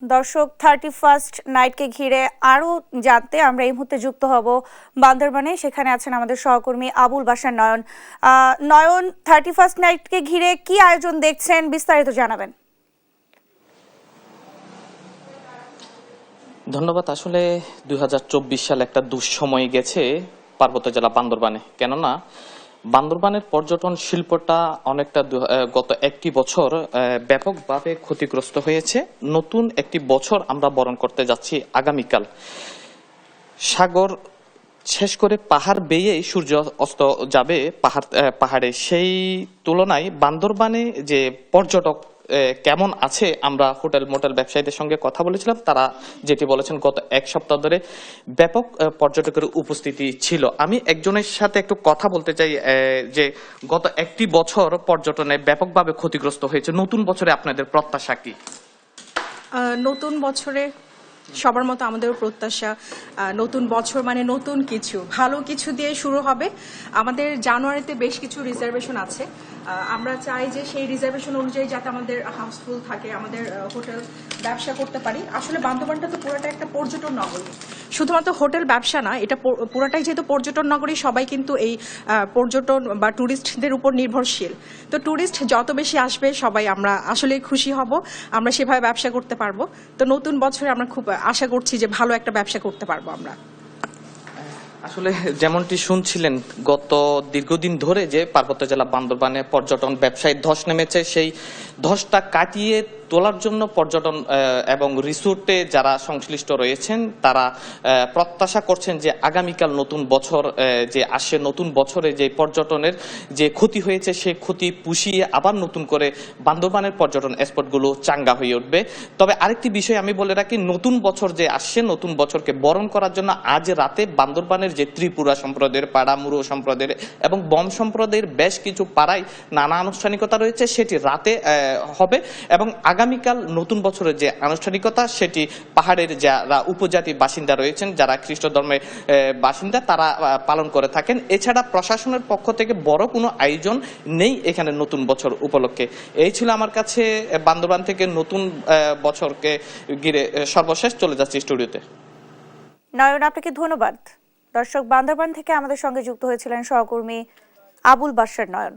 দর্শক 31st নাইটকে ঘিরে আরো জানতে আমরা এই মুহূর্তে যুক্ত হব বান্দরবানে। সেখানে আছেন আমাদের সহকর্মী আবুল বাশার নয়ন। নয়ন, 31st নাইটকে ঘিরে কি আয়োজন দেখছেন, বিস্তারিত জানাবেন। ধন্যবাদ। আসলে 2024 সাল একটা দুঃসময় গেছে পার্বত্য জেলা বান্দরবানে। কেননা বান্দরবানের পর্যটন শিল্পটা অনেকটা গত একটি বছর ব্যাপকভাবে ক্ষতিগ্রস্ত হয়েছে। নতুন একটি বছর আমরা বরণ করতে যাচ্ছি আগামীকাল। সাগর শেষ করে পাহাড় বেয়েই সূর্য অস্ত যাবে পাহাড়ে। সেই তুলনায় বান্দরবানে যে পর্যটক কেমন আছে, আমরা হোটেল মোটেল ব্যবসায়ীদের সঙ্গে কথা বলেছিলাম, তারা যেটি বলেছেন গত এক সপ্তাহ ধরে ব্যাপক পর্যটকের উপস্থিতি ছিল। আমি একজনের সাথে একটু কথা বলতে চাই যে গত একটি বছর পর্যটনে ব্যাপকভাবে ক্ষতিগ্রস্ত হয়েছে। নতুন বছরে আপনাদের প্রত্যাশা কি? নতুন বছরে সবার মতো আমাদেরও প্রত্যাশা নতুন বছর মানে নতুন কিছু, ভালো কিছু দিয়ে শুরু হবে। আমাদের জানুয়ারিতে বেশ কিছু রিজার্ভেশন আছে। আমরা চাই যে সেই রিজার্ভেশন অনুযায়ী যাতে আমাদের হাউসফুল থাকে, আমাদের হোটেল ব্যবসা করতে পারি। আসলে বান্দরবানটা তো পুরোটা একটা পর্যটন নগরী, শুধুমাত্র হোটেল ব্যবসা না, এটা পুরোটাই যেহেতু পর্যটন নগরী, সবাই কিন্তু এই পর্যটন বা ট্যুরিস্টদের উপর নির্ভরশীল। তো ট্যুরিস্ট যত বেশি আসবে সবাই আমরা আসলে খুশি হব, আমরা সেভাবে ব্যবসা করতে পারবো। তো নতুন বছরে আমরা খুব আশা করছি যে ভালো একটা ব্যবসা করতে পারবো আমরা। আসলে যেমনটি শুনছিলেন, গত দীর্ঘদিন ধরে যে পার্বত্য জেলা বান্দরবানে পর্যটন ব্যবসায় ধস নেমেছে, সেই ধসটা কাটিয়ে তোলার জন্য পর্যটন এবং রিসোর্টে যারা সংশ্লিষ্ট রয়েছেন তারা প্রত্যাশা করছেন যে আগামীকাল নতুন বছর যে আসে, নতুন বছরে যে পর্যটনের যে ক্ষতি হয়েছে সেই ক্ষতি পুষিয়ে আবার নতুন করে বান্দরবানের পর্যটন স্পটগুলো চাঙ্গা হয়ে উঠবে। তবে আরেকটি বিষয় আমি বলে রাখি, নতুন বছর যে আসছে, নতুন বছরকে বরণ করার জন্য আজ রাতে বান্দরবানের যে ত্রিপুরা সম্প্রদায়ের পাড়া, মুরো সম্প্রদায়ের এবং বম সম্প্রদায়ের বেশ কিছু পাড়ায় নানা আনুষ্ঠানিকতা রয়েছে, সেটি রাতে হবে। এবং আগামীকাল নতুন বছরের যে আনুষ্ঠানিকতা সেটি পাহাড়ের যারা উপজাতি বাসিন্দা রয়েছেন, যারা খ্রিস্ট ধর্মের বাসিন্দা, তারা পালন করে থাকেন। এছাড়া প্রশাসনের পক্ষ থেকে বড় কোনো আয়োজন নেই এখানে নতুন বছর উপলক্ষে। এই ছিল আমার কাছে বান্দরবান থেকে নতুন বছরকে ঘিরে সর্বশেষ। চলে যাচ্ছি স্টুডিওতে। নয়ন, আপনাকে ধন্যবাদ। দর্শক, বান্দরবান থেকে আমাদের সঙ্গে যুক্ত হয়েছিলেন সহকর্মী আবুল বাশার নয়ন।